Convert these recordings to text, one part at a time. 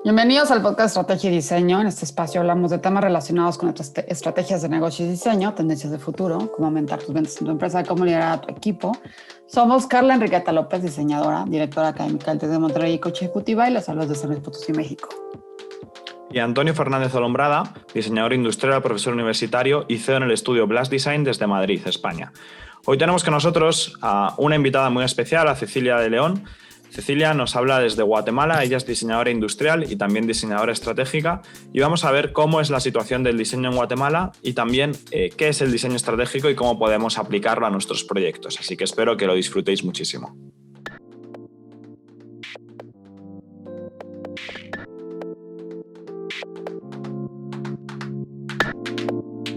Bienvenidos al podcast Estrategia y Diseño. En este espacio hablamos de temas relacionados con nuestras estrategias de negocio y diseño, tendencias de futuro, cómo aumentar tus ventas en tu empresa, cómo liderar a tu equipo. Somos Carla Enriqueta López, diseñadora, directora académica del TEC de Monterrey y coach ejecutiva, y les hablo desde San Luis Potosí, México. Y Antonio Fernández Olombrada, diseñador industrial, profesor universitario y CEO en el estudio Blast Design desde Madrid, España. Hoy tenemos con nosotros a una invitada muy especial, a Cecilia de León. Cecilia nos habla desde Guatemala, ella es diseñadora industrial y también diseñadora estratégica, y vamos a ver cómo es la situación del diseño en Guatemala y también qué es el diseño estratégico y cómo podemos aplicarlo a nuestros proyectos. Así que espero que lo disfrutéis muchísimo.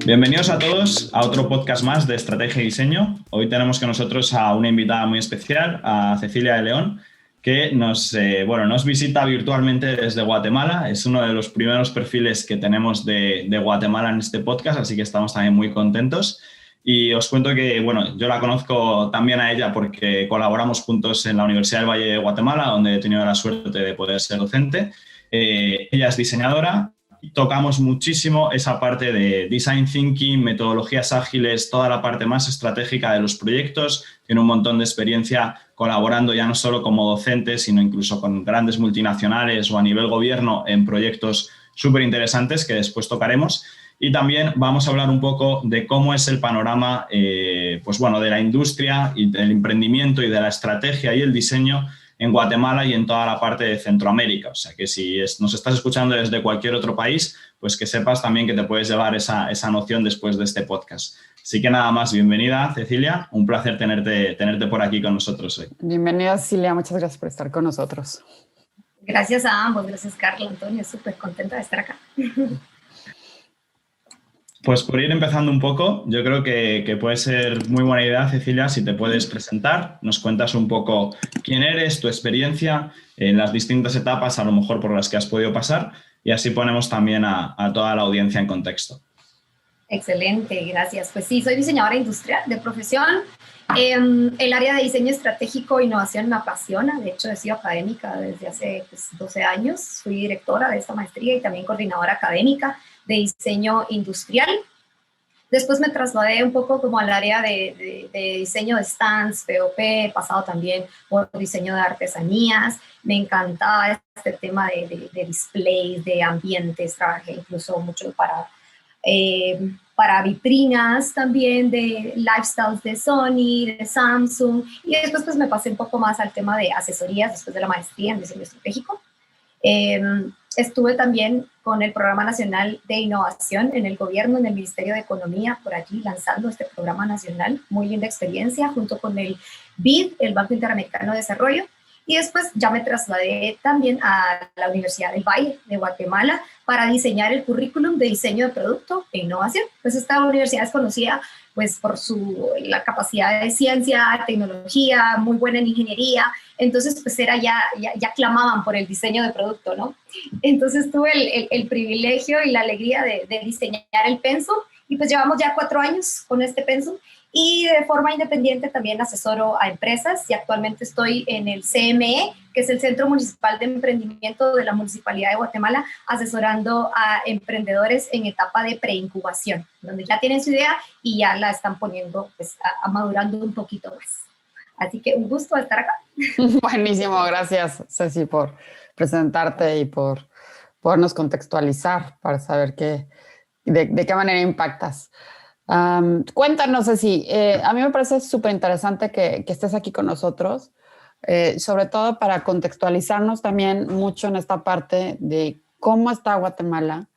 Bienvenidos a todos a otro podcast más de Estrategia y Diseño. Hoy tenemos con nosotros a una invitada muy especial, a Cecilia de León, que nos visita virtualmente desde Guatemala. Es uno de los primeros perfiles que tenemos de Guatemala en este podcast, así que estamos también muy contentos. Y os cuento que, yo la conozco también a ella porque colaboramos juntos en la Universidad del Valle de Guatemala, donde he tenido la suerte de poder ser docente. Ella es diseñadora. Tocamos muchísimo esa parte de design thinking, metodologías ágiles, toda la parte más estratégica de los proyectos. Tiene un montón de experiencia colaborando ya no solo como docente, sino incluso con grandes multinacionales o a nivel gobierno en proyectos súper interesantes que después tocaremos. Y también vamos a hablar un poco de cómo es el panorama de la industria y del emprendimiento y de la estrategia y el diseño en Guatemala y en toda la parte de Centroamérica. O sea, que si nos estás escuchando desde cualquier otro país, pues que sepas también que te puedes llevar esa noción después de este podcast. Así que nada más, bienvenida, Cecilia. Un placer tenerte por aquí con nosotros hoy. Bienvenida, Cecilia. Muchas gracias por estar con nosotros. Gracias a ambos. Gracias, Carla, Antonio. Súper contenta de estar acá. Pues por ir empezando un poco, yo creo que puede ser muy buena idea, Cecilia, si te puedes presentar, nos cuentas un poco quién eres, tu experiencia en las distintas etapas, a lo mejor por las que has podido pasar, y así ponemos también a toda la audiencia en contexto. Excelente, gracias. Pues sí, soy diseñadora industrial de profesión. El área de diseño estratégico e innovación me apasiona. De hecho, he sido académica desde hace 12 años. Fui directora de esta maestría y también coordinadora académica de diseño industrial. Después me trasladé un poco como al área de diseño de stands, POP, he pasado también por diseño de artesanías. Me encantaba este tema de displays, de ambientes. Trabajé incluso mucho para vitrinas también de lifestyles de Sony, de Samsung, y después pues me pasé un poco más al tema de asesorías después de la maestría en diseño estratégico. Estuve también con el Programa Nacional de Innovación en el gobierno, en el Ministerio de Economía, por allí lanzando este programa nacional, muy linda experiencia, junto con el BID, el Banco Interamericano de Desarrollo. Y después ya me trasladé también a la Universidad del Valle de Guatemala para diseñar el currículum de diseño de producto e innovación. Pues esta universidad es conocida pues, por la capacidad de ciencia, tecnología, muy buena en ingeniería. Entonces, pues ya clamaban por el diseño de producto, ¿no? Entonces tuve el privilegio y la alegría de diseñar el pensum, y pues llevamos ya 4 años con este pensum. Y de forma independiente también asesoro a empresas, y actualmente estoy en el CME, que es el Centro Municipal de Emprendimiento de la Municipalidad de Guatemala, asesorando a emprendedores en etapa de preincubación, donde ya tienen su idea y ya la están poniendo, pues, a madurando un poquito más. Así que un gusto estar acá. Buenísimo, gracias, Ceci, por presentarte y por podernos contextualizar para saber de qué manera impactas. Cuéntanos, Ceci, a mí me parece súper interesante que estés aquí con nosotros, sobre todo para contextualizarnos también mucho en esta parte de cómo está Guatemala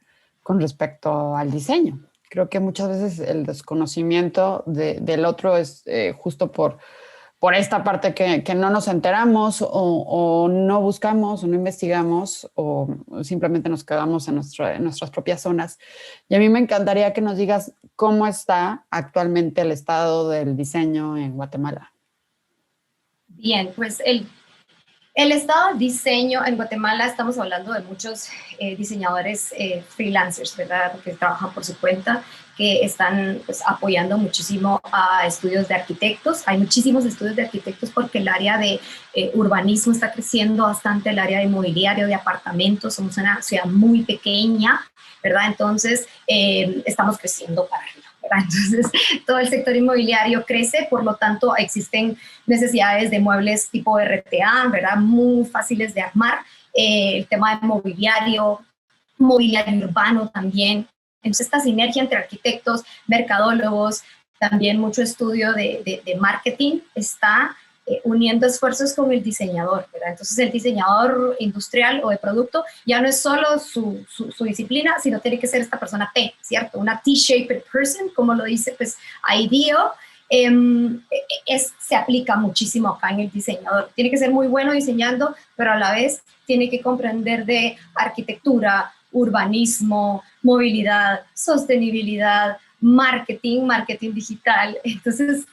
con respecto al diseño. Creo que muchas veces el desconocimiento del otro es justo por esta parte que no nos enteramos o no buscamos o no investigamos o simplemente nos quedamos en nuestras propias zonas. Y a mí me encantaría que nos digas cómo está actualmente el estado del diseño en Guatemala. Bien, pues el El estado de diseño en Guatemala, estamos hablando de muchos diseñadores freelancers, ¿verdad? Que trabajan por su cuenta, que están pues, apoyando muchísimo a estudios de arquitectos. Hay muchísimos estudios de arquitectos porque el área de urbanismo está creciendo bastante, el área de mobiliario, de apartamentos. Somos una ciudad muy pequeña, ¿verdad? Entonces, estamos creciendo para arriba. Entonces, todo el sector inmobiliario crece, por lo tanto, existen necesidades de muebles tipo RTA, ¿verdad? Muy fáciles de armar. El tema de mobiliario urbano también. Entonces, esta sinergia entre arquitectos, mercadólogos, también mucho estudio de marketing está uniendo esfuerzos con el diseñador, ¿verdad? Entonces, el diseñador industrial o de producto ya no es solo su disciplina, sino tiene que ser esta persona T, ¿cierto? Una T-shaped person, como lo dice, pues, IDEO, se aplica muchísimo acá en el diseñador. Tiene que ser muy bueno diseñando, pero a la vez tiene que comprender de arquitectura, urbanismo, movilidad, sostenibilidad, marketing digital. Entonces,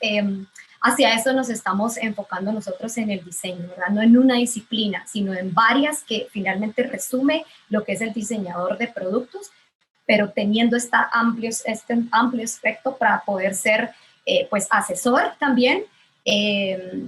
hacia eso nos estamos enfocando nosotros en el diseño, ¿verdad? No en una disciplina, sino en varias que finalmente resume lo que es el diseñador de productos, pero teniendo este amplio espectro para poder ser pues asesor también,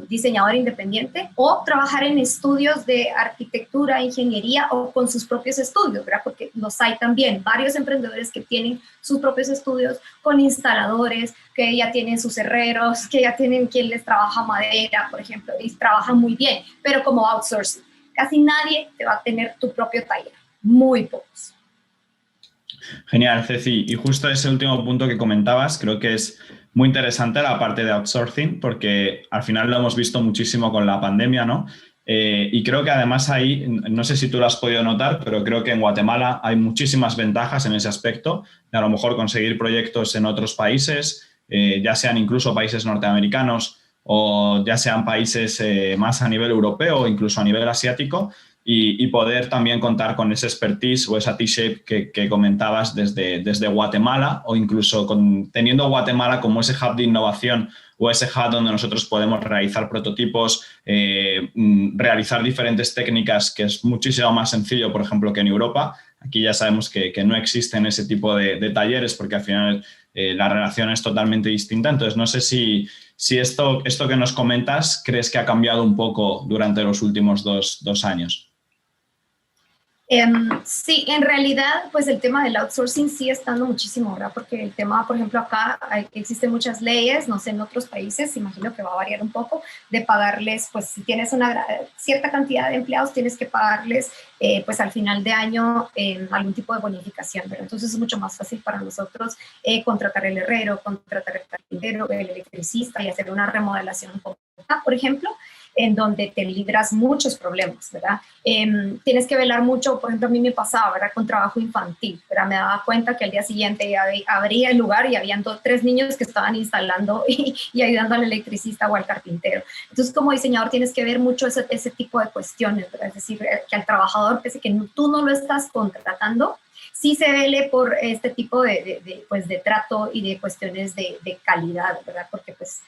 diseñador independiente, o trabajar en estudios de arquitectura, ingeniería o con sus propios estudios, ¿verdad? Porque los hay también varios emprendedores que tienen sus propios estudios con instaladores, que ya tienen sus herreros, que ya tienen quien les trabaja madera, por ejemplo, y trabajan muy bien, pero como outsourcing. Casi nadie te va a tener tu propio taller, muy pocos. Genial, Ceci. Y justo ese último punto que comentabas, creo que es muy interesante la parte de outsourcing, porque al final lo hemos visto muchísimo con la pandemia, ¿no? Y creo que además ahí, no sé si tú lo has podido notar, pero creo que en Guatemala hay muchísimas ventajas en ese aspecto, de a lo mejor conseguir proyectos en otros países, ya sean incluso países norteamericanos o ya sean países más a nivel europeo o incluso a nivel asiático, y poder también contar con ese expertise o esa T-shape que comentabas desde Guatemala, o incluso teniendo Guatemala como ese hub de innovación o ese hub donde nosotros podemos realizar prototipos, realizar diferentes técnicas, que es muchísimo más sencillo, por ejemplo, que en Europa. Aquí ya sabemos que no existen ese tipo de talleres, porque al final la relación es totalmente distinta. Entonces, no sé si esto que nos comentas crees que ha cambiado un poco durante los últimos dos años. Sí, en realidad, pues el tema del outsourcing sigue estando muchísimo, ¿verdad? Porque el tema, por ejemplo, acá existen muchas leyes, no sé, en otros países, imagino que va a variar un poco, de pagarles, pues si tienes una cierta cantidad de empleados, tienes que pagarles, pues al final de año, algún tipo de bonificación, ¿verdad? Entonces es mucho más fácil para nosotros contratar el herrero, contratar el carpintero, el electricista y hacer una remodelación completa, por ejemplo, en donde te libras muchos problemas, ¿verdad? Tienes que velar mucho, por ejemplo, a mí me pasaba, ¿verdad? Con trabajo infantil, ¿verdad? Me daba cuenta que al día siguiente abría el lugar y habían 3 niños que estaban instalando y ayudando al electricista o al carpintero. Entonces, como diseñador tienes que ver mucho ese tipo de cuestiones, ¿verdad? Es decir, que al trabajador, pese que tú no lo estás contratando, sí se vele por este tipo pues, de trato y de cuestiones de calidad, ¿verdad? Porque, pues,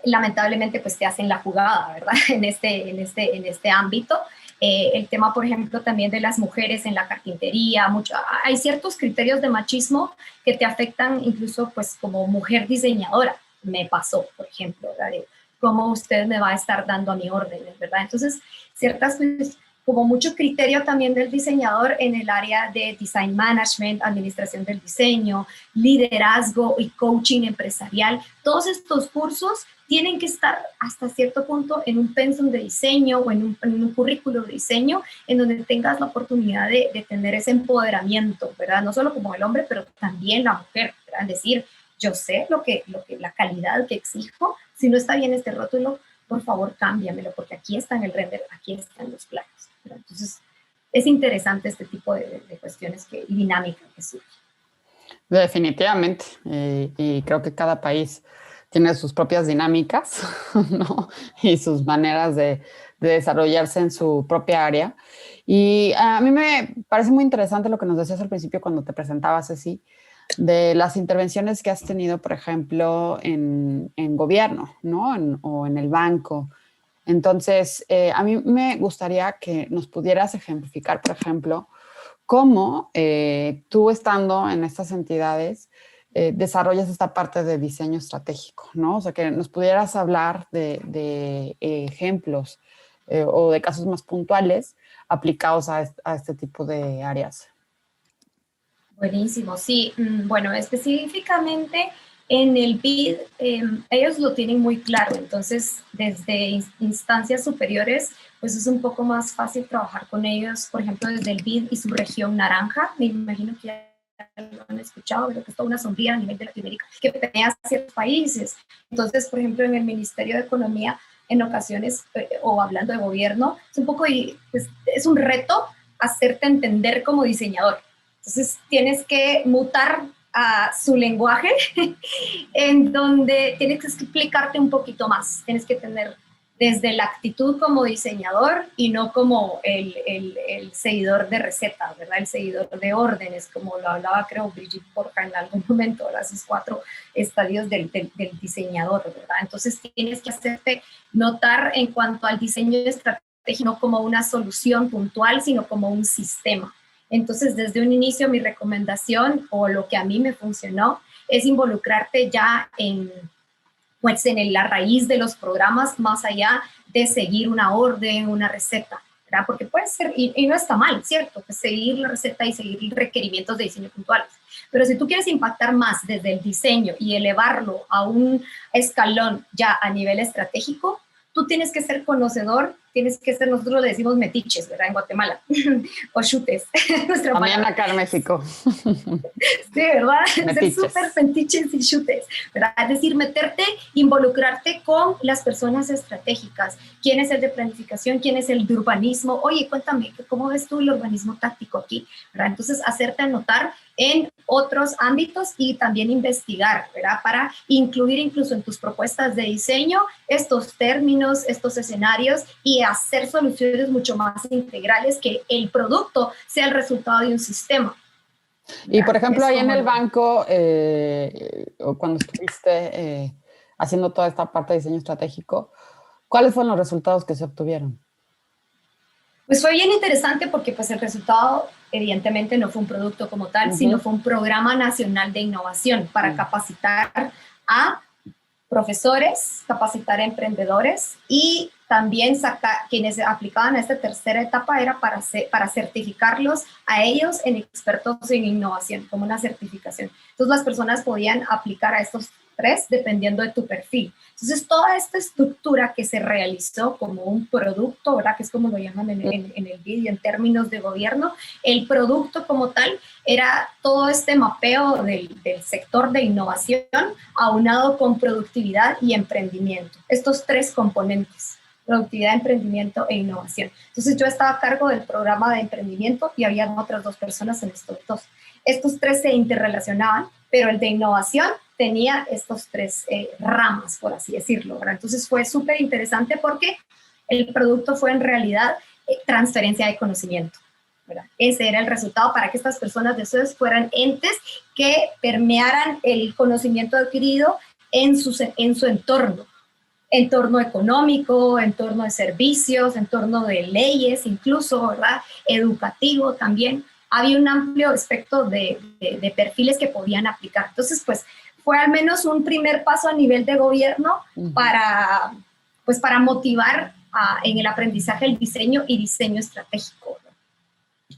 lamentablemente pues te hacen la jugada, ¿verdad? En este ámbito. El tema, por ejemplo, también de las mujeres en la carpintería, hay ciertos criterios de machismo que te afectan incluso pues como mujer diseñadora. Me pasó, por ejemplo, ¿verdad? De cómo usted me va a estar dando a mi órdenes, ¿verdad? Entonces, ciertas pues, como mucho criterio también del diseñador en el área de design management, administración del diseño, liderazgo y coaching empresarial. Todos estos cursos tienen que estar hasta cierto punto en un pensum de diseño o en un currículo de diseño en donde tengas la oportunidad de tener ese empoderamiento, ¿verdad? No solo como el hombre, pero también la mujer, ¿verdad? Es decir, yo sé la calidad que exijo. Si no está bien este rótulo, por favor, cámbiamelo, porque aquí está en el render, aquí están los planos. ¿Verdad? Entonces, es interesante este tipo de cuestiones y dinámica que surge. Definitivamente, y creo que cada país tiene sus propias dinámicas, ¿no? Y sus maneras de desarrollarse en su propia área. Y a mí me parece muy interesante lo que nos decías al principio cuando te presentabas, Ceci, de las intervenciones que has tenido, por ejemplo, en gobierno, ¿no? O en el banco. Entonces, a mí me gustaría que nos pudieras ejemplificar, por ejemplo, cómo tú estando en estas entidades desarrollas esta parte de diseño estratégico, ¿no? O sea, que nos pudieras hablar de ejemplos o de casos más puntuales aplicados a este tipo de áreas. Buenísimo, sí. Bueno, específicamente en el BID, ellos lo tienen muy claro, entonces desde instancias superiores, pues es un poco más fácil trabajar con ellos, por ejemplo, desde el BID y su región naranja, me imagino que ya lo han escuchado, pero que es toda una sombría a nivel de Latinoamérica que permea ciertos países. Entonces, por ejemplo, en el Ministerio de Economía, en ocasiones, o hablando de gobierno, es un poco, pues, es un reto hacerte entender como diseñador. Entonces tienes que mutar a su lenguaje en donde tienes que explicarte un poquito más. Tienes que tener desde la actitud como diseñador y no como el seguidor de recetas, ¿verdad? El seguidor de órdenes, como lo hablaba creo Brigitte Borja en algún momento, ¿verdad? Esos 4 estadios del diseñador, ¿verdad? Entonces tienes que hacerte notar en cuanto al diseño estratégico, no como una solución puntual, sino como un sistema. Entonces, desde un inicio, mi recomendación o lo que a mí me funcionó es involucrarte ya pues, en la raíz de los programas, más allá de seguir una orden, una receta, ¿verdad? Porque puede ser, y no está mal, ¿cierto? Pues seguir la receta y seguir requerimientos de diseño puntuales. Pero si tú quieres impactar más desde el diseño y elevarlo a un escalón ya a nivel estratégico, tú tienes que ser conocedor, tienes que ser, nosotros le decimos metiches, ¿verdad? En Guatemala, o chutes. También acá en México. Sí, ¿verdad? Metiches. Ser súper metiches y chutes, ¿verdad? Es decir, meterte, involucrarte con las personas estratégicas. ¿Quién es el de planificación? ¿Quién es el de urbanismo? Oye, cuéntame, ¿cómo ves tú el urbanismo táctico aquí? ¿Verdad? Entonces, hacerte notar en otros ámbitos y también investigar, ¿verdad? Para incluir incluso en tus propuestas de diseño estos términos, estos escenarios y hacer soluciones mucho más integrales, que el producto sea el resultado de un sistema. Y por ejemplo, ahí en el banco, o cuando estuviste haciendo toda esta parte de diseño estratégico, ¿cuáles fueron los resultados que se obtuvieron? Pues fue bien interesante porque pues el resultado evidentemente no fue un producto como tal, sino fue un programa nacional de innovación para capacitar a profesores, capacitar a emprendedores y también quienes aplicaban a esta tercera etapa era para certificarlos a ellos en expertos en innovación, como una certificación. Entonces las personas podían aplicar a estos 3 dependiendo de tu perfil. Entonces toda esta estructura que se realizó como un producto, ¿verdad? Que es como lo llaman en el vídeo en términos de gobierno, el producto como tal era todo este mapeo del sector de innovación aunado con productividad y emprendimiento. Estos 3 componentes: productividad, emprendimiento e innovación. Entonces yo estaba a cargo del programa de emprendimiento y había otras 2 personas en estos 2. Estos 3 se interrelacionaban, pero el de innovación tenía estos 3 ramas, por así decirlo, ¿verdad? Entonces fue súper interesante porque el producto fue en realidad transferencia de conocimiento, ¿verdad? Ese era el resultado para que estas personas de esos fueran entes que permearan el conocimiento adquirido en su entorno económico, entorno de servicios, entorno de leyes, incluso, ¿verdad? Educativo también. Había un amplio espectro de perfiles que podían aplicar. Entonces, pues, fue al menos un primer paso a nivel de gobierno para motivar en el aprendizaje el diseño y diseño estratégico, ¿no?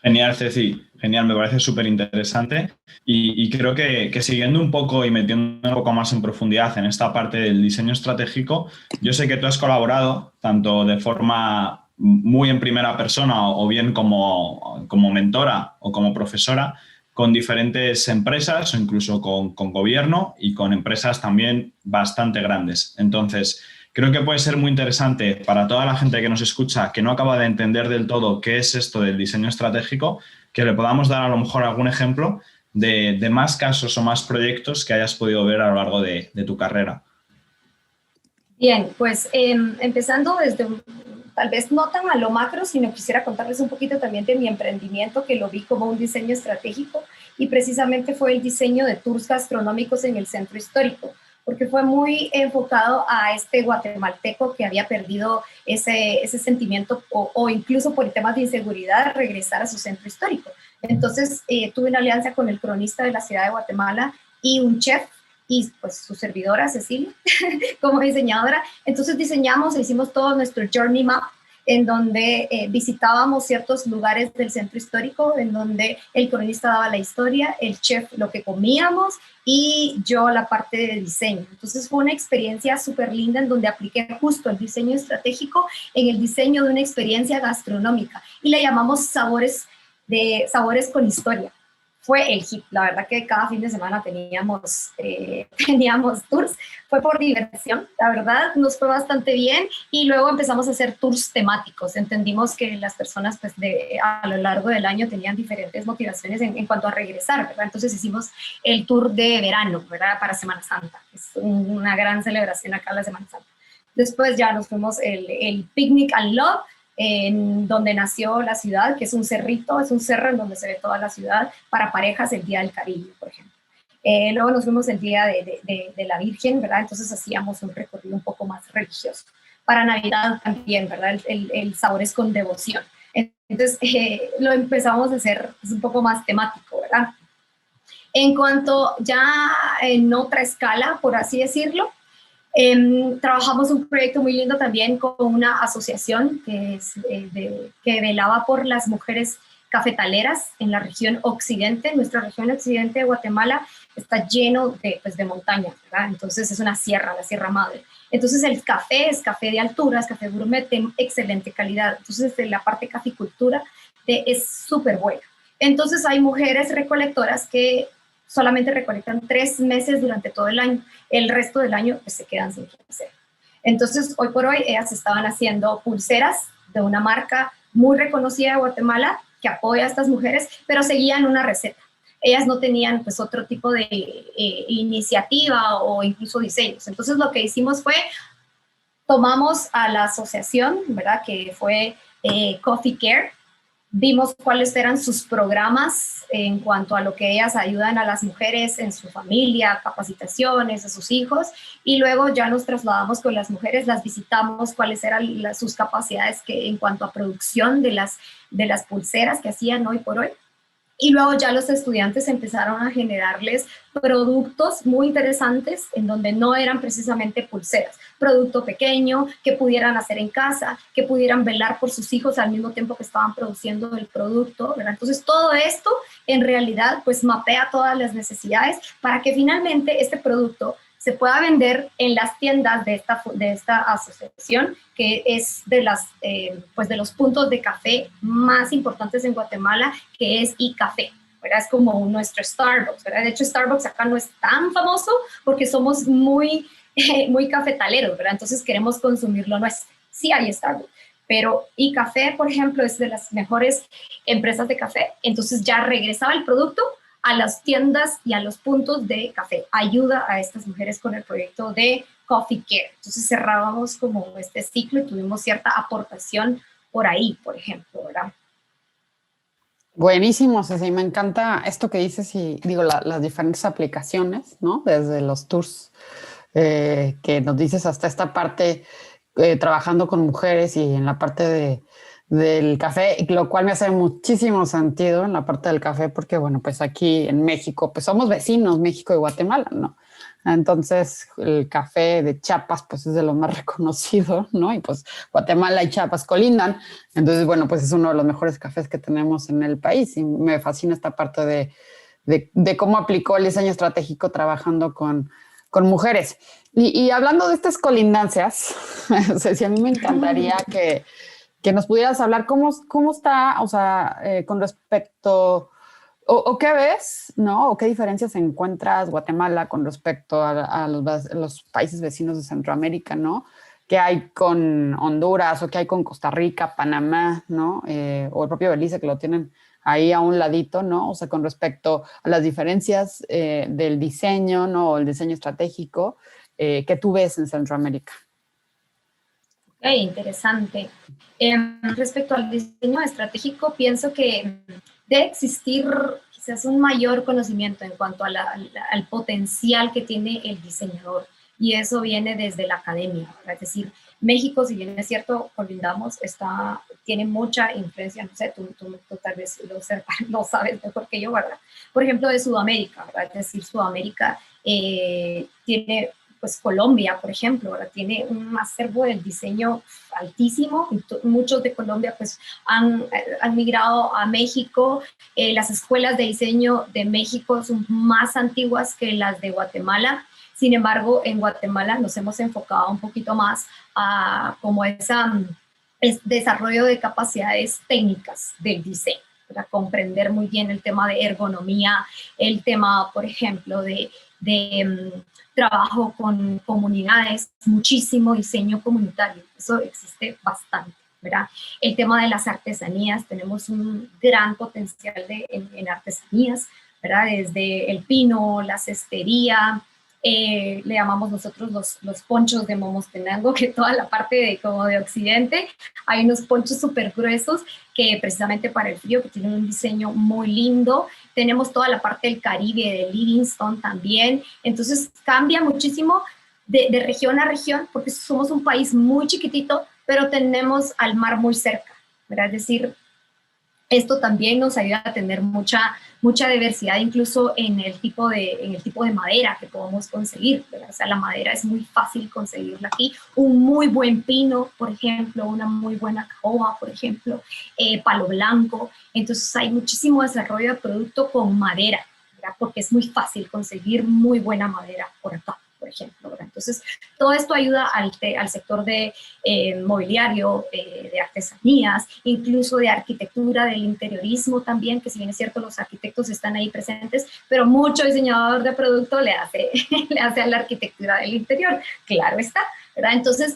Genial, Ceci. Genial, me parece súper interesante y creo que siguiendo un poco y metiendo un poco más en profundidad en esta parte del diseño estratégico, yo sé que tú has colaborado tanto de forma muy en primera persona o bien como mentora o como profesora con diferentes empresas o incluso con gobierno y con empresas también bastante grandes. Entonces, creo que puede ser muy interesante para toda la gente que nos escucha que no acaba de entender del todo qué es esto del diseño estratégico, que le podamos dar a lo mejor algún ejemplo de más casos o más proyectos que hayas podido ver a lo largo de tu carrera. Bien, pues empezando desde tal vez no tan a lo macro, sino quisiera contarles un poquito también de mi emprendimiento, que lo vi como un diseño estratégico y precisamente fue el diseño de tours gastronómicos en el centro histórico, porque fue muy enfocado a este guatemalteco que había perdido ese sentimiento o incluso por temas de inseguridad regresar a su centro histórico. Entonces tuve una alianza con el cronista de la ciudad de Guatemala y un chef y pues su servidora Cecilia como diseñadora. Entonces diseñamos e hicimos todo nuestro journey map en donde visitábamos ciertos lugares del centro histórico, en donde el cronista daba la historia, el chef lo que comíamos y yo la parte de diseño. Entonces fue una experiencia súper linda en donde apliqué justo el diseño estratégico en el diseño de una experiencia gastronómica y le llamamos sabores con historia. Fue el hit, la verdad que cada fin de semana teníamos tours, fue por diversión, la verdad nos fue bastante bien y luego empezamos a hacer tours temáticos, entendimos que las personas pues a lo largo del año tenían diferentes motivaciones en cuanto a regresar, ¿verdad? Entonces hicimos el tour de verano, ¿verdad? Para Semana Santa, es una gran celebración acá la Semana Santa. Después ya nos fuimos el Picnic and Love, en donde nació la ciudad, que es un cerrito, es un cerro en donde se ve toda la ciudad, para parejas el Día del Caribe, por ejemplo. Luego nos fuimos el Día de la Virgen, ¿verdad? Entonces hacíamos un recorrido un poco más religioso. Para Navidad también, ¿verdad? El sabores con devoción. Entonces lo empezamos a hacer un poco más temático, ¿verdad? En cuanto ya en otra escala, por así decirlo, trabajamos un proyecto muy lindo también con una asociación que velaba por las mujeres cafetaleras en la región occidente. Nuestra región occidente de Guatemala está lleno de montañas, ¿verdad? Entonces es una sierra, la Sierra Madre. Entonces el café es café de altura, es café gourmet de excelente calidad. Entonces la parte caficultura es súper buena. Entonces hay mujeres recolectoras que solamente recolectan 3 meses durante todo el año. El resto del año pues, se quedan sin hacer. Entonces, hoy por hoy, ellas estaban haciendo pulseras de una marca muy reconocida de Guatemala que apoya a estas mujeres, pero seguían una receta. Ellas no tenían pues otro tipo de iniciativa o incluso diseños. Entonces, lo que hicimos fue, tomamos a la asociación, ¿verdad? Que fue Coffee Care, vimos cuáles eran sus programas en cuanto a lo que ellas ayudan a las mujeres en su familia, capacitaciones, a sus hijos, y luego ya nos trasladamos con las mujeres, las visitamos, cuáles eran sus capacidades en cuanto a producción de las pulseras que hacían hoy por hoy. Y luego ya los estudiantes empezaron a generarles productos muy interesantes en donde no eran precisamente pulseras, producto pequeño que pudieran hacer en casa, que pudieran velar por sus hijos al mismo tiempo que estaban produciendo el producto, ¿verdad? Entonces todo esto en realidad pues mapea todas las necesidades para que finalmente este producto se pueda vender en las tiendas de esta asociación, que es de los puntos de café más importantes en Guatemala, que es iCafé, ¿verdad? Es como nuestro Starbucks, ¿verdad? De hecho, Starbucks acá no es tan famoso porque somos muy cafetaleros, ¿verdad? Entonces queremos consumir lo nuestro. Sí hay Starbucks, pero iCafé, por ejemplo, es de las mejores empresas de café, entonces ya regresaba el producto a las tiendas y a los puntos de café. Ayuda a estas mujeres con el proyecto de Coffee Care. Entonces cerrábamos como este ciclo y tuvimos cierta aportación por ahí, por ejemplo, ¿verdad? Buenísimo, Ceci. Me encanta esto que dices y digo, las diferentes aplicaciones, ¿no? Desde los tours que nos dices hasta esta parte trabajando con mujeres y en la parte del café, lo cual me hace muchísimo sentido en la parte del café, porque bueno, pues aquí en México, pues somos vecinos, México y Guatemala, ¿no? Entonces el café de Chiapas, pues es de lo más reconocido, ¿no? Y pues Guatemala y Chiapas colindan, entonces bueno, pues es uno de los mejores cafés que tenemos en el país y me fascina esta parte de cómo aplicó el diseño estratégico trabajando con mujeres. Y hablando de estas colindancias, Ceci, a mí me encantaría que nos pudieras hablar cómo está, o sea, con respecto, o qué ves, ¿no? O qué diferencias encuentras Guatemala con respecto a los países vecinos de Centroamérica, ¿no? ¿Qué hay con Honduras o qué hay con Costa Rica, Panamá, ¿no? O el propio Belice que lo tienen ahí a un ladito, ¿no? O sea, con respecto a las diferencias del diseño, ¿no? O el diseño estratégico que tú ves en Centroamérica. Interesante. Respecto al diseño estratégico, pienso que debe existir quizás un mayor conocimiento en cuanto al potencial que tiene el diseñador. y eso viene desde la academia, ¿verdad? Es decir, México, si bien es cierto, colindamos, tiene mucha influencia, no sé, tú tal vez lo sabes mejor que yo, ¿verdad? Por ejemplo, de Sudamérica, ¿verdad? Es decir, Sudamérica tiene, pues Colombia, por ejemplo, ¿verdad? Tiene un acervo del diseño altísimo, y muchos de Colombia pues han migrado a México. Las escuelas de diseño de México son más antiguas que las de Guatemala. Sin embargo, en Guatemala nos hemos enfocado un poquito más a como desarrollo de capacidades técnicas del diseño, para comprender muy bien el tema de ergonomía, el tema, por ejemplo, de trabajo con comunidades, muchísimo diseño comunitario, eso existe bastante, ¿verdad? El tema de las artesanías, tenemos un gran potencial en artesanías, ¿verdad? Desde el pino, la cestería, le llamamos nosotros los ponchos de Momostenango, que toda la parte como de occidente, hay unos ponchos súper gruesos que precisamente para el frío, que tienen un diseño muy lindo. Tenemos toda la parte del Caribe, de Livingston también. Entonces cambia muchísimo de región a región, porque somos un país muy chiquitito, pero tenemos al mar muy cerca, ¿verdad? Es decir, esto también nos ayuda a tener mucha diversidad, incluso en el tipo de madera que podemos conseguir, ¿verdad? O sea, la madera es muy fácil conseguirla aquí. Un muy buen pino, por ejemplo, una muy buena caoba, por ejemplo, palo blanco. Entonces hay muchísimo desarrollo de producto con madera, ¿verdad? Porque es muy fácil conseguir muy buena madera por acá, por ejemplo, ¿verdad? Entonces, todo esto ayuda al sector de mobiliario, de artesanías, incluso de arquitectura, del interiorismo también, que si bien es cierto, los arquitectos están ahí presentes, pero mucho diseñador de producto le hace a la arquitectura del interior, claro está, ¿verdad? Entonces,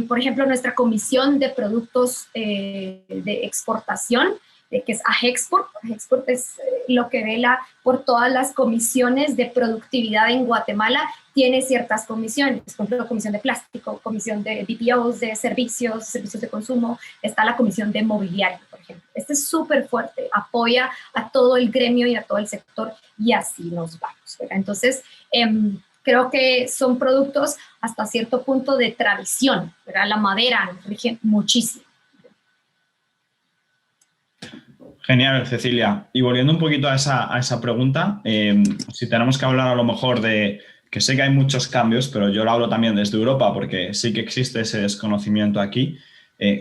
por ejemplo, nuestra comisión de productos de exportación, que es AGEXPORT. AGEXPORT es lo que vela por todas las comisiones de productividad en Guatemala. Tiene ciertas comisiones, por ejemplo, comisión de plástico, comisión de BPOs, de servicios de consumo, está la comisión de mobiliario, por ejemplo. Este es súper fuerte, apoya a todo el gremio y a todo el sector, y así nos vamos, ¿verdad? Entonces, creo que son productos hasta cierto punto de tradición, ¿verdad? La madera nos rige muchísimo. Genial, Cecilia. Y volviendo un poquito a esa pregunta, si tenemos que hablar a lo mejor de, que sé que hay muchos cambios, pero yo lo hablo también desde Europa porque sí que existe ese desconocimiento aquí,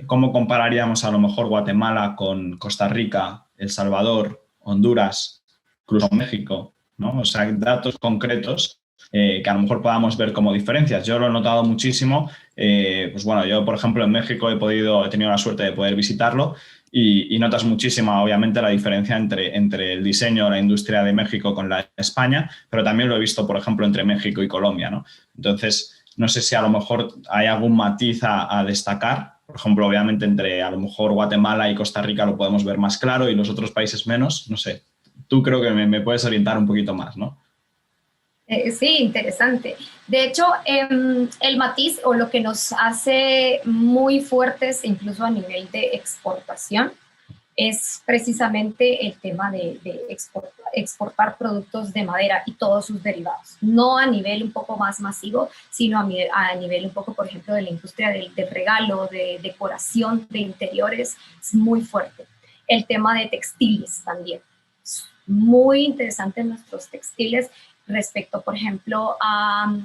¿cómo compararíamos a lo mejor Guatemala con Costa Rica, El Salvador, Honduras, incluso México, ¿no? O sea, datos concretos que a lo mejor podamos ver como diferencias. Yo lo he notado muchísimo. Pues bueno, yo, por ejemplo, en México he tenido la suerte de poder visitarlo. Y notas muchísima, obviamente, la diferencia entre el diseño, la industria de México con la de España, pero también lo he visto, por ejemplo, entre México y Colombia, ¿no? Entonces, no sé si a lo mejor hay algún matiz a destacar. Por ejemplo, obviamente, entre a lo mejor Guatemala y Costa Rica lo podemos ver más claro y los otros países menos. No sé, tú creo que me puedes orientar un poquito más, ¿no? Sí, interesante. De hecho, el matiz o lo que nos hace muy fuertes, incluso a nivel de exportación, es precisamente el tema de exportar productos de madera y todos sus derivados. No a nivel un poco más masivo, sino a nivel un poco, por ejemplo, de la industria del regalo, de decoración de interiores, es muy fuerte. El tema de textiles también. Es muy interesante nuestros textiles respecto, por ejemplo, a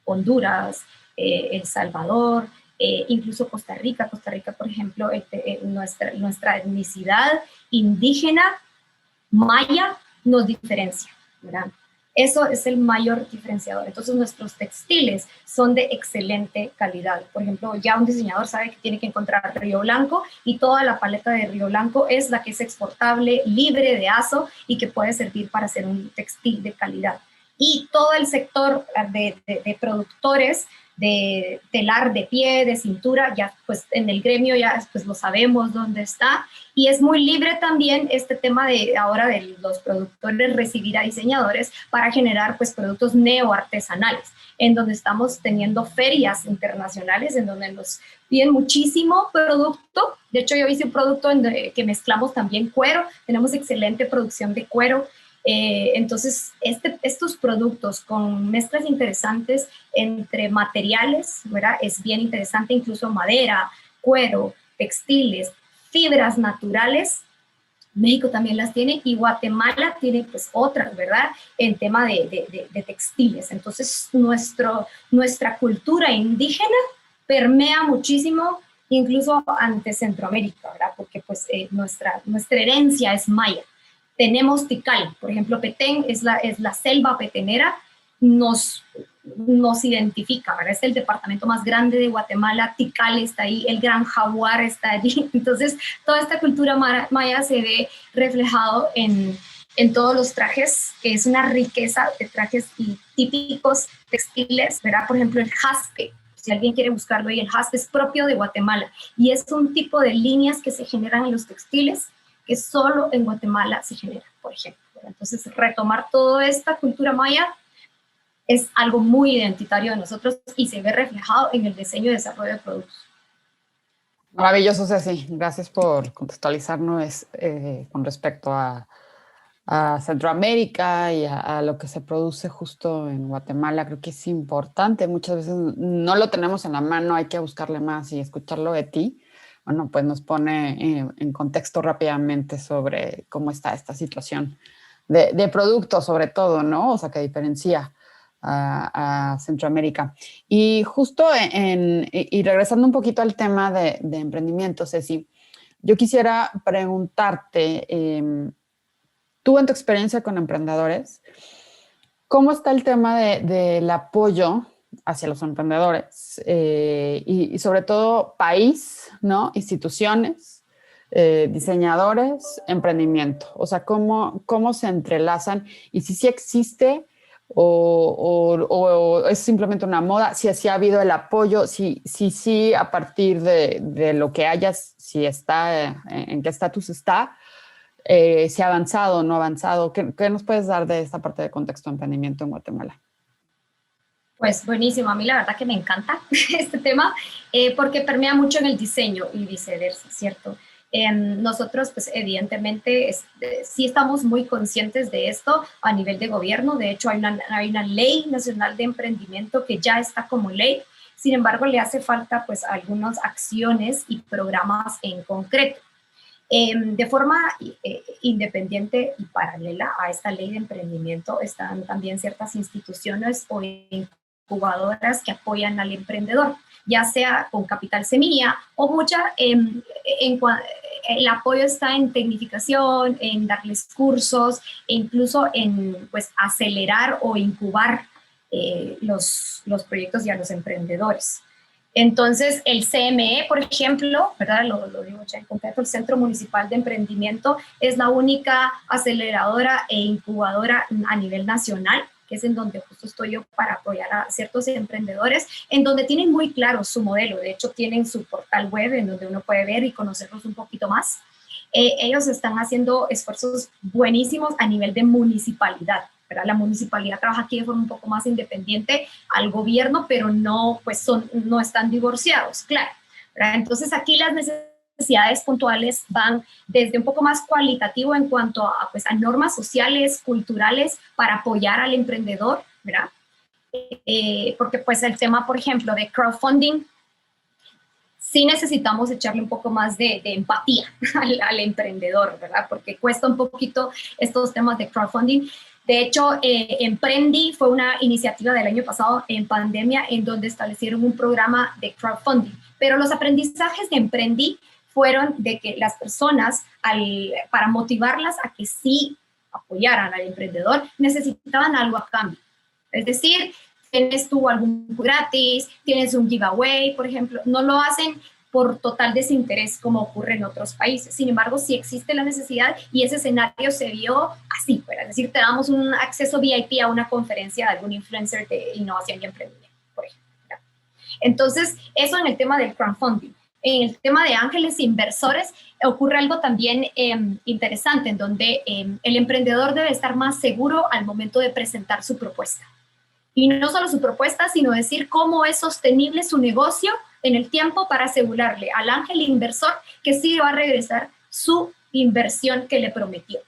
Honduras, El Salvador, incluso Costa Rica. Costa Rica, por ejemplo, nuestra etnicidad indígena maya nos diferencia, ¿verdad? Eso es el mayor diferenciador. Entonces, nuestros textiles son de excelente calidad. Por ejemplo, ya un diseñador sabe que tiene que encontrar Río Blanco y toda la paleta de Río Blanco es la que es exportable, libre de azo y que puede servir para hacer un textil de calidad. Y todo el sector de productores de telar de pie, de cintura, ya pues en el gremio ya pues lo sabemos dónde está, y es muy libre también este tema de ahora de los productores recibir a diseñadores para generar pues productos neoartesanales, en donde estamos teniendo ferias internacionales, en donde nos piden muchísimo producto. De hecho, yo hice un producto que mezclamos también cuero, tenemos excelente producción de cuero, Entonces, estos productos con mezclas interesantes entre materiales, ¿verdad? Es bien interesante, incluso madera, cuero, textiles, fibras naturales. México también las tiene y Guatemala tiene pues otras, ¿verdad? En tema de textiles. Entonces, nuestra cultura indígena permea muchísimo, incluso ante Centroamérica, ¿verdad? Porque pues nuestra herencia es maya. Tenemos Tikal, por ejemplo, Petén es la selva petenera, nos identifica, ¿verdad? Es el departamento más grande de Guatemala, Tikal está ahí, el Gran Jaguar está allí. Entonces, toda esta cultura maya se ve reflejado en todos los trajes, que es una riqueza de trajes típicos textiles, ¿verdad? Por ejemplo, el jaspe. Si alguien quiere buscarlo, y el jaspe es propio de Guatemala y es un tipo de líneas que se generan en los textiles que solo en Guatemala se genera, por ejemplo. Entonces, retomar toda esta cultura maya es algo muy identitario de nosotros y se ve reflejado en el diseño y desarrollo de productos. Maravilloso, Ceci. Gracias por contextualizarnos con respecto a Centroamérica y a lo que se produce justo en Guatemala. Creo que es importante. Muchas veces no lo tenemos en la mano, hay que buscarle más y escucharlo de ti. Bueno, pues nos pone en contexto rápidamente sobre cómo está esta situación de productos, sobre todo, ¿no? O sea, que diferencia a Centroamérica. Y justo y regresando un poquito al tema de emprendimiento, Ceci, yo quisiera preguntarte, tú en tu experiencia con emprendedores, ¿cómo está el tema del apoyo hacia los emprendedores? Y sobre todo país, ¿no? Instituciones, diseñadores, emprendimiento. O sea, ¿cómo se entrelazan? Y si sí existe o es simplemente una moda, si así ha habido el apoyo, si a partir de lo que hayas, si está, en qué estatus está, si ha avanzado o no ha avanzado. ¿Qué nos puedes dar de esta parte de contexto de emprendimiento en Guatemala? Pues buenísimo, a mí la verdad que me encanta este tema porque permea mucho en el diseño y viceversa, ¿cierto? Nosotros, pues evidentemente, sí estamos muy conscientes de esto a nivel de gobierno. De hecho, hay una ley nacional de emprendimiento que ya está como ley. Sin embargo, le hace falta pues algunas acciones y programas en concreto. De forma independiente y paralela a esta ley de emprendimiento están también ciertas instituciones o incubadoras que apoyan al emprendedor, ya sea con capital semilla o el apoyo está en tecnificación, en darles cursos e incluso en pues, acelerar o incubar los proyectos y a los emprendedores. Entonces, el CME, por ejemplo, ¿verdad? Lo digo ya en concreto, el Centro Municipal de Emprendimiento es la única aceleradora e incubadora a nivel nacional, que es en donde justo estoy yo para apoyar a ciertos emprendedores, en donde tienen muy claro su modelo. De hecho, tienen su portal web en donde uno puede ver y conocerlos un poquito más. Ellos están haciendo esfuerzos buenísimos a nivel de municipalidad, ¿verdad? La municipalidad trabaja aquí de forma un poco más independiente al gobierno, pero no, pues no están divorciados, claro, ¿verdad? Entonces aquí las necesidades puntuales van desde un poco más cualitativo en cuanto a, pues, a normas sociales, culturales, para apoyar al emprendedor, ¿verdad? Porque pues el tema, por ejemplo, de crowdfunding, sí necesitamos echarle un poco más de empatía al emprendedor, ¿verdad? Porque cuesta un poquito estos temas de crowdfunding. De hecho, Emprendi fue una iniciativa del año pasado en pandemia en donde establecieron un programa de crowdfunding. Pero los aprendizajes de Emprendi fueron de que las personas, para motivarlas a que sí apoyaran al emprendedor, necesitaban algo a cambio. Es decir, tienes tú algún gratis, tienes un giveaway, por ejemplo. No lo hacen por total desinterés como ocurre en otros países. Sin embargo, sí existe la necesidad y ese escenario se vio así, es decir, te damos un acceso VIP a una conferencia de algún influencer de innovación y emprendimiento, por ejemplo. Entonces, eso en el tema del crowdfunding. En el tema de ángeles inversores ocurre algo también interesante, en donde el emprendedor debe estar más seguro al momento de presentar su propuesta. Y no solo su propuesta, sino decir cómo es sostenible su negocio en el tiempo para asegurarle al ángel inversor que sí va a regresar su inversión que le prometió.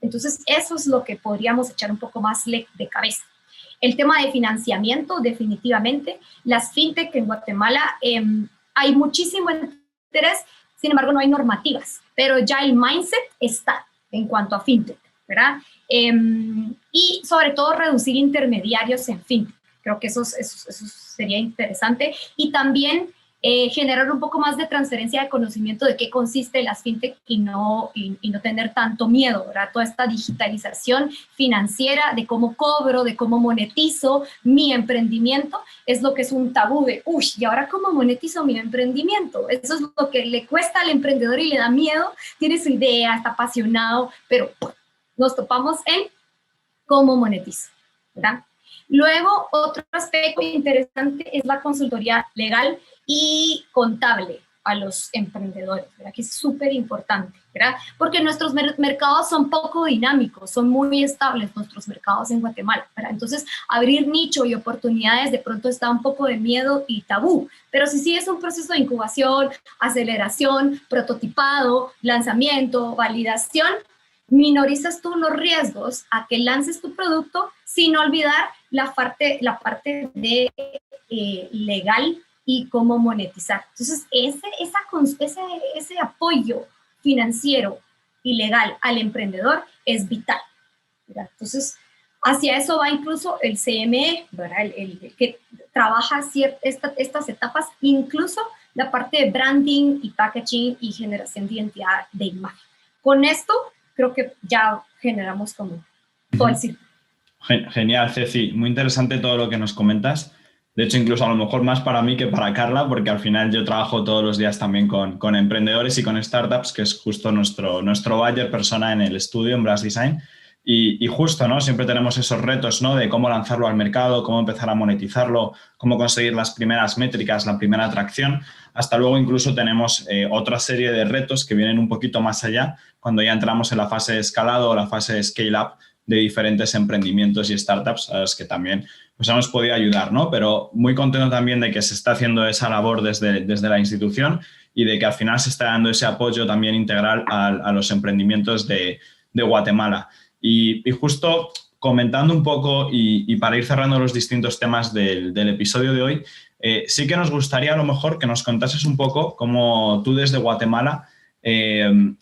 Entonces, eso es lo que podríamos echar un poco más de cabeza. El tema de financiamiento, definitivamente. Las fintech en Guatemala, hay muchísimo interés, sin embargo, no hay normativas, pero ya el mindset está en cuanto a fintech, ¿verdad? Y sobre todo reducir intermediarios en fintech. Creo que eso sería interesante. Y también generar un poco más de transferencia de conocimiento de qué consiste las fintech y no tener tanto miedo, ¿verdad? Toda esta digitalización financiera de cómo cobro, de cómo monetizo mi emprendimiento, es lo que es un tabú de, uy, ¿y ahora cómo monetizo mi emprendimiento? Eso es lo que le cuesta al emprendedor y le da miedo, tiene su idea, está apasionado, pero nos topamos en cómo monetizo, ¿verdad? Luego, otro aspecto interesante es la consultoría legal y contable a los emprendedores, ¿verdad? Que es súper importante, ¿verdad? Porque nuestros mercados son poco dinámicos, son muy estables nuestros mercados en Guatemala, ¿verdad? Entonces, abrir nicho y oportunidades de pronto está un poco de miedo y tabú, pero si sí es un proceso de incubación, aceleración, prototipado, lanzamiento, validación, minorizas tú los riesgos a que lances tu producto sin olvidar la parte de legal y cómo monetizar. Entonces, ese apoyo financiero y legal al emprendedor es vital, ¿verdad? Entonces, hacia eso va incluso el CME, ¿verdad? El que trabaja estas etapas, incluso la parte de branding y packaging y generación de identidad de imagen. Con esto, creo que ya generamos como todo el círculo. Genial, Ceci. Muy interesante todo lo que nos comentas. De hecho, incluso a lo mejor más para mí que para Carla, porque al final yo trabajo todos los días también con emprendedores y con startups, que es justo nuestro buyer persona en el estudio, en Brass Design. Y justo, ¿no? Siempre tenemos esos retos, ¿no? De cómo lanzarlo al mercado, cómo empezar a monetizarlo, cómo conseguir las primeras métricas, la primera atracción. Hasta luego incluso tenemos otra serie de retos que vienen un poquito más allá, cuando ya entramos en la fase de escalado o la fase de scale-up de diferentes emprendimientos y startups a los que también pues, hemos podido ayudar, ¿no? Pero muy contento también de que se está haciendo esa labor desde la institución y de que al final se está dando ese apoyo también integral a los emprendimientos de Guatemala. Y justo comentando un poco y para ir cerrando los distintos temas del episodio de hoy, sí que nos gustaría a lo mejor que nos contases un poco cómo tú desde Guatemala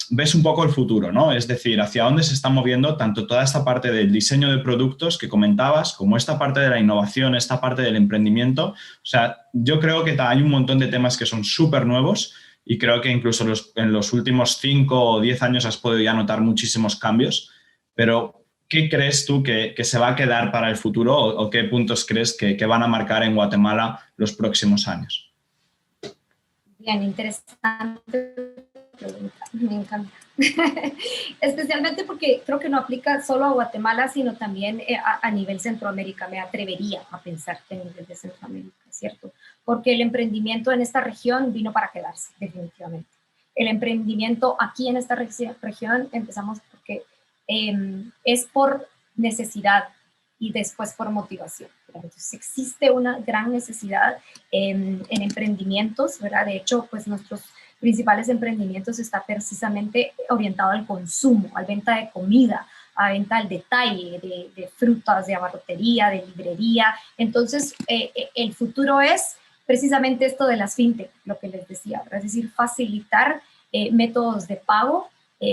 ves un poco el futuro, ¿no? Es decir, hacia dónde se está moviendo tanto toda esta parte del diseño de productos que comentabas, como esta parte de la innovación, esta parte del emprendimiento. O sea, yo creo que hay un montón de temas que son súper nuevos y creo que incluso en los últimos 5 o 10 años has podido ya notar muchísimos cambios. Pero, ¿qué crees tú que se va a quedar para el futuro o qué puntos crees que van a marcar en Guatemala los próximos años? Bien, interesante pregunta, me encanta. Especialmente porque creo que no aplica solo a Guatemala, sino también a nivel Centroamérica. Me atrevería a pensar que a nivel de Centroamérica, ¿cierto? Porque el emprendimiento en esta región vino para quedarse, definitivamente. El emprendimiento aquí en esta región empezamos porque es por necesidad y después por motivación, ¿verdad? Entonces existe una gran necesidad en emprendimientos, ¿verdad? De hecho, pues nuestros principales emprendimientos está precisamente orientado al consumo, a venta de comida, a venta al detalle, de frutas, de abarrotería, de librería. Entonces, el futuro es precisamente esto de las fintech, lo que les decía, ¿verdad? Es decir, facilitar métodos de pago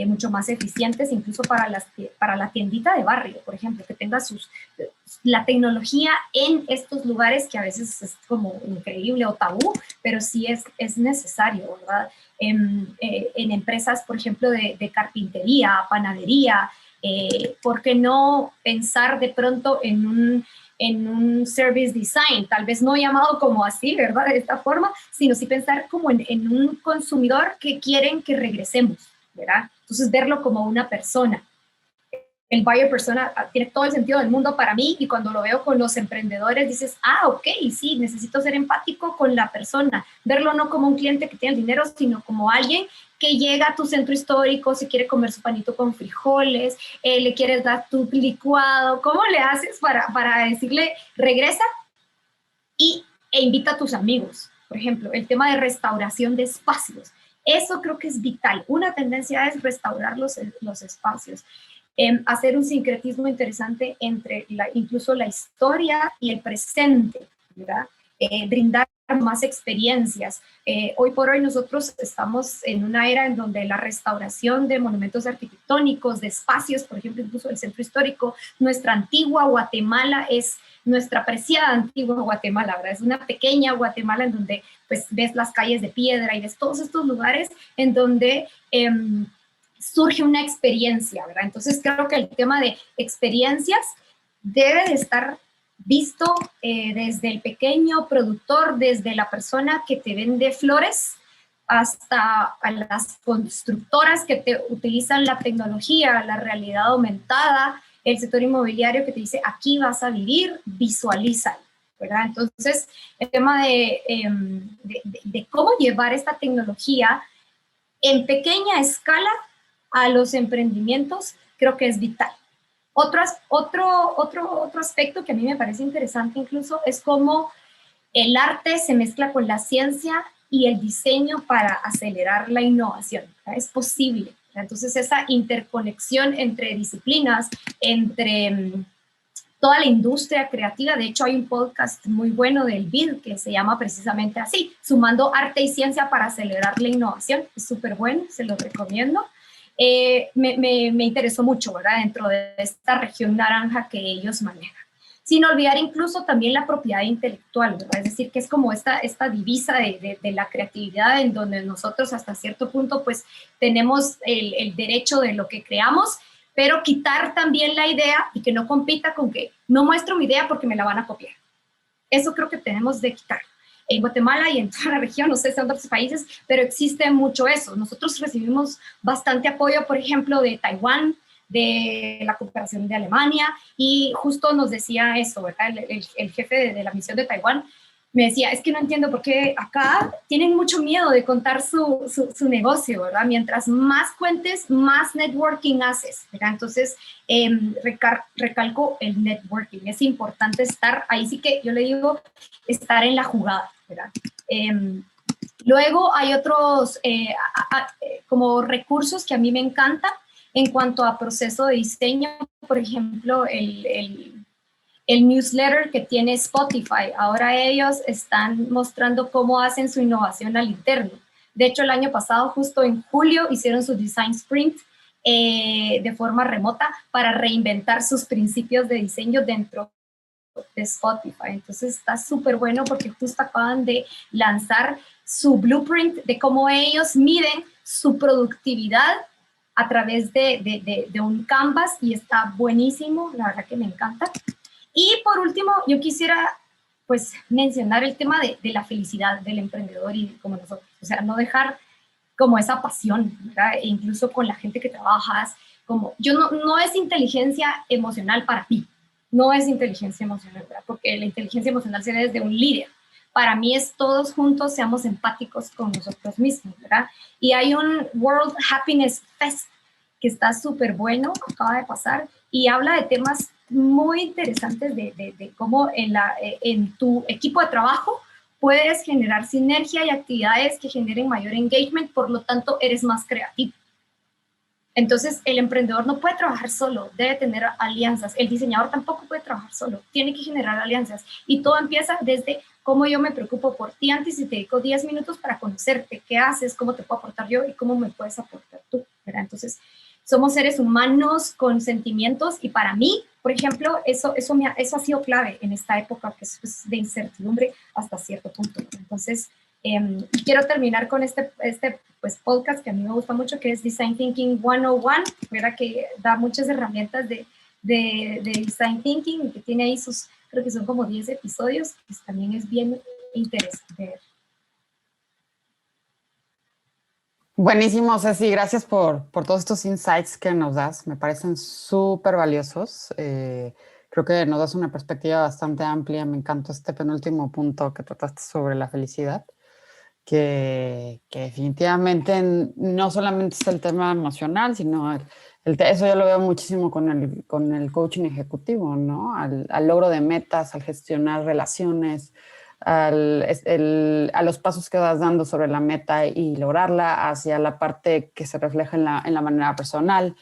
mucho más eficientes, incluso para la tiendita de barrio, por ejemplo, que tenga la tecnología en estos lugares que a veces es como increíble o tabú, pero sí es necesario, ¿verdad? En empresas, por ejemplo, de carpintería, panadería, ¿por qué no pensar de pronto en un service design, tal vez no llamado como así, ¿verdad? De esta forma, sino sí pensar como en un consumidor que quieren que regresemos, ¿verdad? Entonces, verlo como una persona. El buyer persona tiene todo el sentido del mundo para mí y cuando lo veo con los emprendedores dices, ok, sí, necesito ser empático con la persona. Verlo no como un cliente que tiene el dinero, sino como alguien que llega a tu centro histórico, si quiere comer su panito con frijoles, le quieres dar tu licuado. ¿Cómo le haces para decirle, regresa e invita a tus amigos? Por ejemplo, el tema de restauración de espacios. Eso creo que es vital. Una tendencia es restaurar los espacios. hacer un sincretismo interesante entre incluso la historia y el presente, ¿verdad? Brindar más experiencias. Hoy por hoy nosotros estamos en una era en donde la restauración de monumentos arquitectónicos, de espacios, por ejemplo, incluso el centro histórico, nuestra antigua Guatemala es nuestra preciada antigua Guatemala, ¿verdad? Es una pequeña Guatemala en donde pues ves las calles de piedra y ves todos estos lugares en donde surge una experiencia, ¿verdad? Entonces creo que el tema de experiencias debe de estar visto desde el pequeño productor, desde la persona que te vende flores, hasta a las constructoras que te utilizan la tecnología, la realidad aumentada, el sector inmobiliario que te dice, aquí vas a vivir, visualiza, ¿verdad? Entonces, el tema de cómo llevar esta tecnología en pequeña escala a los emprendimientos, creo que es vital. Otro aspecto que a mí me parece interesante incluso es cómo el arte se mezcla con la ciencia y el diseño para acelerar la innovación, ¿verdad? Es posible, ¿verdad? Entonces esa interconexión entre disciplinas, entre toda la industria creativa, de hecho hay un podcast muy bueno del BID que se llama precisamente así, sumando arte y ciencia para acelerar la innovación, es súper bueno, se lo recomiendo. Me interesó mucho, ¿verdad? Dentro de esta región naranja que ellos manejan. Sin olvidar incluso también la propiedad intelectual, ¿verdad? Es decir, que es como esta divisa de la creatividad en donde nosotros hasta cierto punto pues tenemos el derecho de lo que creamos, pero quitar también la idea y que no compita con que no muestro mi idea porque me la van a copiar. Eso creo que tenemos de quitar. En Guatemala y en toda la región, no sé si en otros países, pero existe mucho eso. Nosotros recibimos bastante apoyo, por ejemplo, de Taiwán, de la cooperación de Alemania, y justo nos decía eso, ¿verdad? El jefe de la misión de Taiwán me decía, es que no entiendo por qué acá tienen mucho miedo de contar su negocio, ¿verdad? Mientras más cuentes, más networking haces, ¿verdad? Entonces, recalco el networking. Es importante estar, ahí sí que yo le digo, estar en la jugada, ¿verdad? Luego hay otros como recursos que a mí me encantan en cuanto a proceso de diseño, por ejemplo, el newsletter que tiene Spotify. Ahora ellos están mostrando cómo hacen su innovación al interno. De hecho, el año pasado, justo en julio, hicieron su Design Sprint de forma remota para reinventar sus principios de diseño dentro de Spotify. Entonces está súper bueno porque justo acaban de lanzar su blueprint de cómo ellos miden su productividad a través de un canvas y está buenísimo, la verdad que me encanta. Y por último, yo quisiera pues mencionar el tema de la felicidad del emprendedor y como nosotros, o sea, no dejar como esa pasión, ¿verdad? E incluso con la gente que trabajas, como yo no es inteligencia emocional para mí, no es inteligencia emocional, ¿verdad? Porque la inteligencia emocional se ve desde un líder. Para mí es todos juntos seamos empáticos con nosotros mismos, ¿verdad? Y hay un World Happiness Fest que está súper bueno, acaba de pasar, y habla de temas muy interesantes de cómo en tu equipo de trabajo puedes generar sinergia y actividades que generen mayor engagement, por lo tanto eres más creativo. Entonces el emprendedor no puede trabajar solo, debe tener alianzas. El diseñador tampoco puede trabajar solo, tiene que generar alianzas. Y todo empieza desde cómo yo me preocupo por ti antes y te dedico 10 minutos para conocerte, qué haces, cómo te puedo aportar yo y cómo me puedes aportar tú, ¿verdad? Entonces, somos seres humanos con sentimientos y para mí, por ejemplo, eso ha sido clave en esta época que es de incertidumbre hasta cierto punto. Entonces, quiero terminar con este pues, podcast que a mí me gusta mucho, que es Design Thinking 101, ¿verdad? Que da muchas herramientas de Design Thinking y que tiene ahí creo que son como 10 episodios, que también es bien interesante ver. Buenísimo, Ceci. Gracias por todos estos insights que nos das. Me parecen súper valiosos. Creo que nos das una perspectiva bastante amplia. Me encantó este penúltimo punto que trataste sobre la felicidad, que definitivamente no solamente es el tema emocional, sino eso yo lo veo muchísimo con el coaching ejecutivo, ¿no? Al logro de metas, al gestionar relaciones, a los pasos que vas dando sobre la meta y lograrla, hacia la parte que se refleja en la manera personal.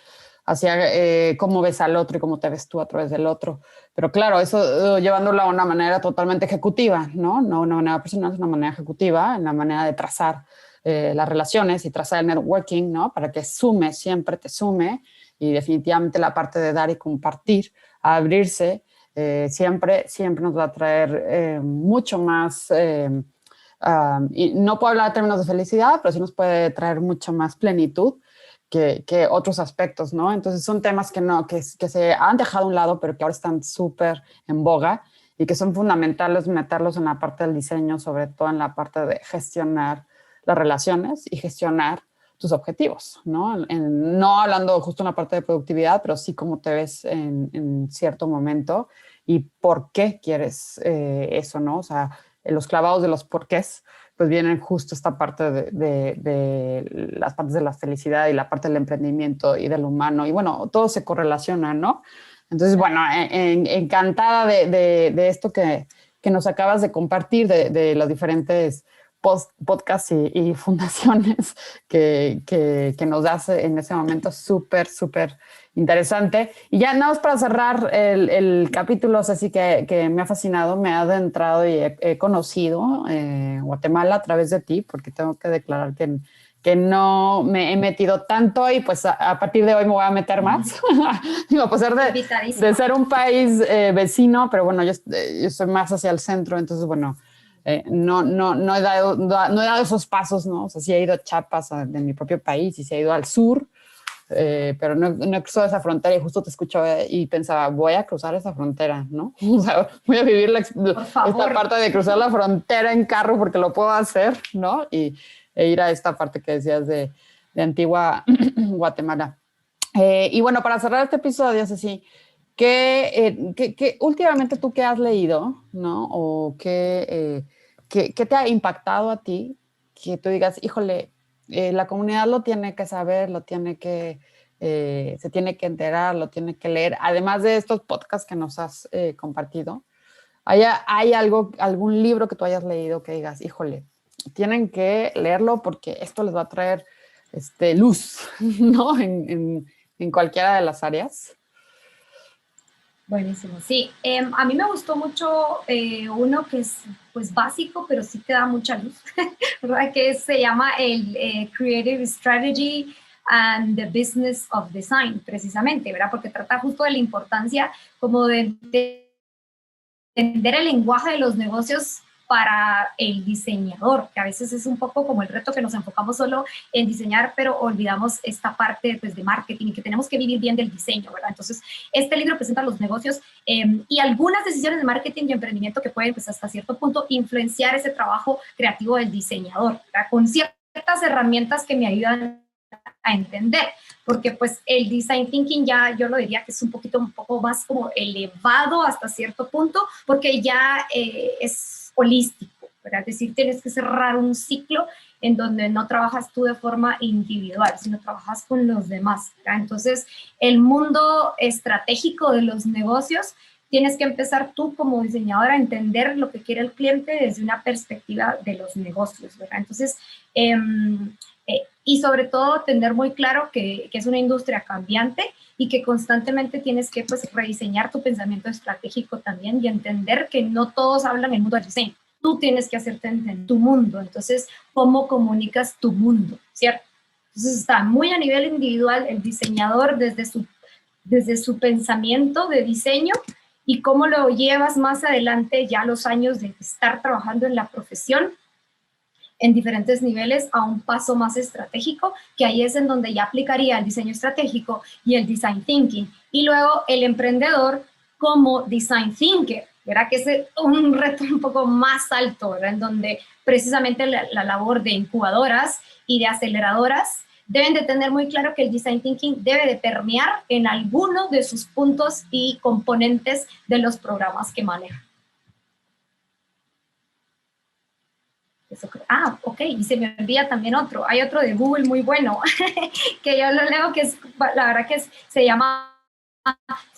hacia cómo ves al otro y cómo te ves tú a través del otro. Pero claro, eso llevándolo a una manera totalmente ejecutiva, ¿no? No una manera personal, es una manera ejecutiva, en la manera de trazar las relaciones y trazar el networking, ¿no? Para que sume, siempre te sume, y definitivamente la parte de dar y compartir, abrirse, siempre nos va a traer mucho más, y no puedo hablar en términos de felicidad, pero sí nos puede traer mucho más plenitud que otros aspectos, ¿no? Entonces son temas que se han dejado a un lado, pero que ahora están súper en boga y que son fundamentales meterlos en la parte del diseño, sobre todo en la parte de gestionar las relaciones y gestionar tus objetivos, ¿no? No hablando justo en la parte de productividad, pero sí cómo te ves en cierto momento y por qué quieres eso, ¿no? O sea, los clavados de los porqués, pues vienen justo esta parte de las partes de la felicidad y la parte del emprendimiento y del humano. Y bueno, todo se correlaciona, ¿no? Entonces, bueno, encantada de esto que nos acabas de compartir, de los diferentes podcasts y fundaciones que nos das en ese momento. Súper interesante. Y ya nada más para cerrar el capítulo, así que me ha fascinado, me ha adentrado y he conocido Guatemala a través de ti, porque tengo que declarar que no me he metido tanto y pues a partir de hoy me voy a meter más. Digo, a pesar de ser un país vecino, pero bueno, yo soy más hacia el centro, entonces bueno, no he dado esos pasos, ¿no? O sea, sí he ido a Chiapas, de mi propio país, y sí he ido al sur, pero no he cruzado esa frontera, y justo te escucho y pensaba, voy a cruzar esa frontera, ¿no? O sea, voy a vivir esta parte de cruzar la frontera en carro porque lo puedo hacer, ¿no? E ir a esta parte que decías de Antigua Guatemala. Y bueno, para cerrar este episodio, Ceci, que últimamente tú qué has leído, ¿no? O qué te ha impactado a ti, que tú digas, híjole, la comunidad lo tiene que saber, se tiene que enterar, lo tiene que leer, además de estos podcasts que nos has compartido. ¿Hay algún libro que tú hayas leído que digas, híjole, tienen que leerlo porque esto les va a traer luz, ¿no? En cualquiera de las áreas. Buenísimo, sí. A mí me gustó mucho uno que es pues básico, pero sí te da mucha luz, ¿verdad? Que se llama el Creative Strategy and the Business of Design, precisamente, ¿verdad? Porque trata justo de la importancia como de entender el lenguaje de los negocios para el diseñador, que a veces es un poco como el reto que nos enfocamos solo en diseñar, pero olvidamos esta parte pues, de marketing, que tenemos que vivir bien del diseño, ¿verdad? Entonces, este libro presenta los negocios y algunas decisiones de marketing y emprendimiento que pueden, pues, hasta cierto punto, influenciar ese trabajo creativo del diseñador, ¿verdad? Con ciertas herramientas que me ayudan a entender, porque pues el design thinking ya yo lo diría que es un poco más como elevado hasta cierto punto, porque ya es holístico, ¿verdad? Es decir, tienes que cerrar un ciclo en donde no trabajas tú de forma individual, sino trabajas con los demás, ¿verdad? Entonces, el mundo estratégico de los negocios, tienes que empezar tú como diseñador a entender lo que quiere el cliente desde una perspectiva de los negocios, ¿verdad? Entonces, y sobre todo tener muy claro que es una industria cambiante y que constantemente tienes que pues, rediseñar tu pensamiento estratégico también y entender que no todos hablan el mundo del diseño. Tú tienes que hacerte entender tu mundo. Entonces, ¿cómo comunicas tu mundo? ¿Cierto? Entonces, está muy a nivel individual el diseñador desde su pensamiento de diseño y cómo lo llevas más adelante ya los años de estar trabajando en la profesión en diferentes niveles a un paso más estratégico, que ahí es en donde ya aplicaría el diseño estratégico y el design thinking. Y luego el emprendedor como design thinker, ¿verdad? Que es un reto un poco más alto, ¿verdad? En donde precisamente la labor de incubadoras y de aceleradoras deben de tener muy claro que el design thinking debe de permear en alguno de sus puntos y componentes de los programas que manejan. Ok, y se me olvida también otro. Hay otro de Google muy bueno, que yo lo leo, que es, la verdad que se llama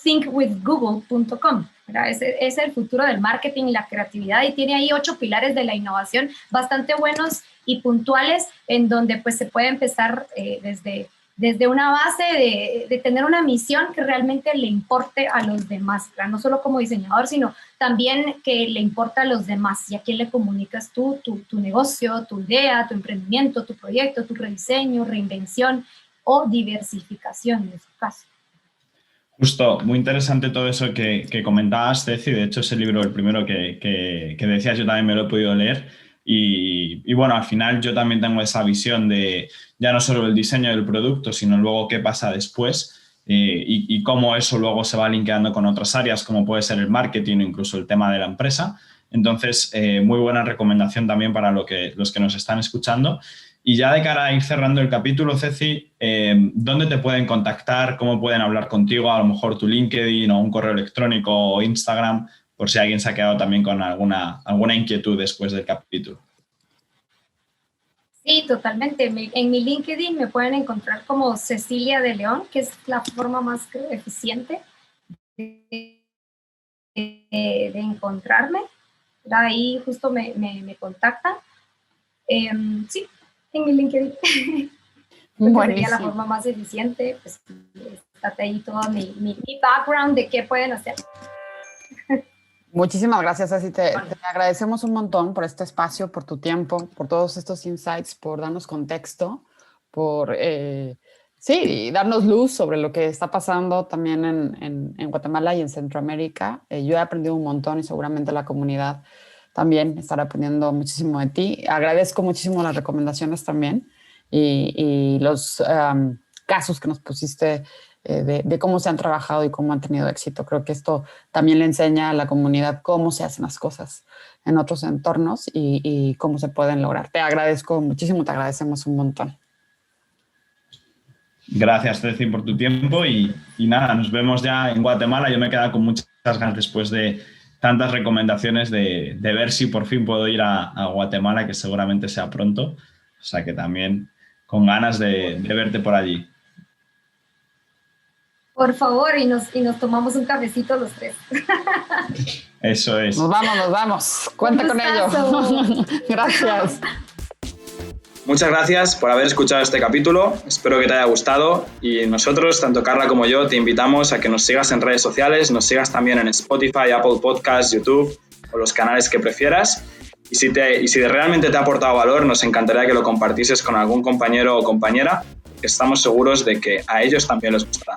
thinkwithgoogle.com. Es el futuro del marketing y la creatividad y tiene ahí 8 pilares de la innovación bastante buenos y puntuales en donde pues se puede empezar desde desde una base de tener una misión que realmente le importe a los demás, ¿verdad? No solo como diseñador, sino también que le importa a los demás y a quién le comunicas tú, tu negocio, tu idea, tu emprendimiento, tu proyecto, tu rediseño, reinvención o diversificación en su caso. Justo, muy interesante todo eso que comentabas, Ceci. De hecho, ese libro, el primero que decías, yo también me lo he podido leer. Y bueno, al final yo también tengo esa visión de ya no solo el diseño del producto, sino luego qué pasa después y cómo eso luego se va linkeando con otras áreas, como puede ser el marketing o incluso el tema de la empresa. Entonces, muy buena recomendación también para los que nos están escuchando. Y ya de cara a ir cerrando el capítulo, Ceci, ¿dónde te pueden contactar? ¿Cómo pueden hablar contigo? A lo mejor tu LinkedIn o un correo electrónico o Instagram, por si alguien se ha quedado también con alguna inquietud después del capítulo. Sí, totalmente. En mi LinkedIn me pueden encontrar como Cecilia de León, que es la forma más eficiente de encontrarme. Ahí justo me contactan. Sí, en mi LinkedIn. Sería la forma más eficiente. Pues está ahí todo mi background de qué pueden hacer. Muchísimas gracias, Ceci. Te agradecemos un montón por este espacio, por tu tiempo, por todos estos insights, por darnos contexto, por darnos luz sobre lo que está pasando también en Guatemala y en Centroamérica. Yo he aprendido un montón y seguramente la comunidad también estará aprendiendo muchísimo de ti. Agradezco muchísimo las recomendaciones también y los casos que nos pusiste de cómo se han trabajado y cómo han tenido éxito. Creo que esto también le enseña a la comunidad cómo se hacen las cosas en otros entornos y cómo se pueden lograr. Te agradezco muchísimo, te agradecemos un montón. Gracias, Ceci, por tu tiempo y nada, nos vemos ya en Guatemala. Yo me he quedado con muchas ganas después de tantas recomendaciones de ver si por fin puedo ir a Guatemala, que seguramente sea pronto. O sea que también con ganas de verte por allí. Por favor, y nos tomamos un cafecito los tres. Eso es. Nos vamos. Cuenta con ello. Gracias. Muchas gracias por haber escuchado este capítulo. Espero que te haya gustado y nosotros, tanto Carla como yo, te invitamos a que nos sigas en redes sociales, nos sigas también en Spotify, Apple Podcasts, YouTube o los canales que prefieras. Y si realmente te ha aportado valor, nos encantaría que lo compartieses con algún compañero o compañera, que estamos seguros de que a ellos también les gustará.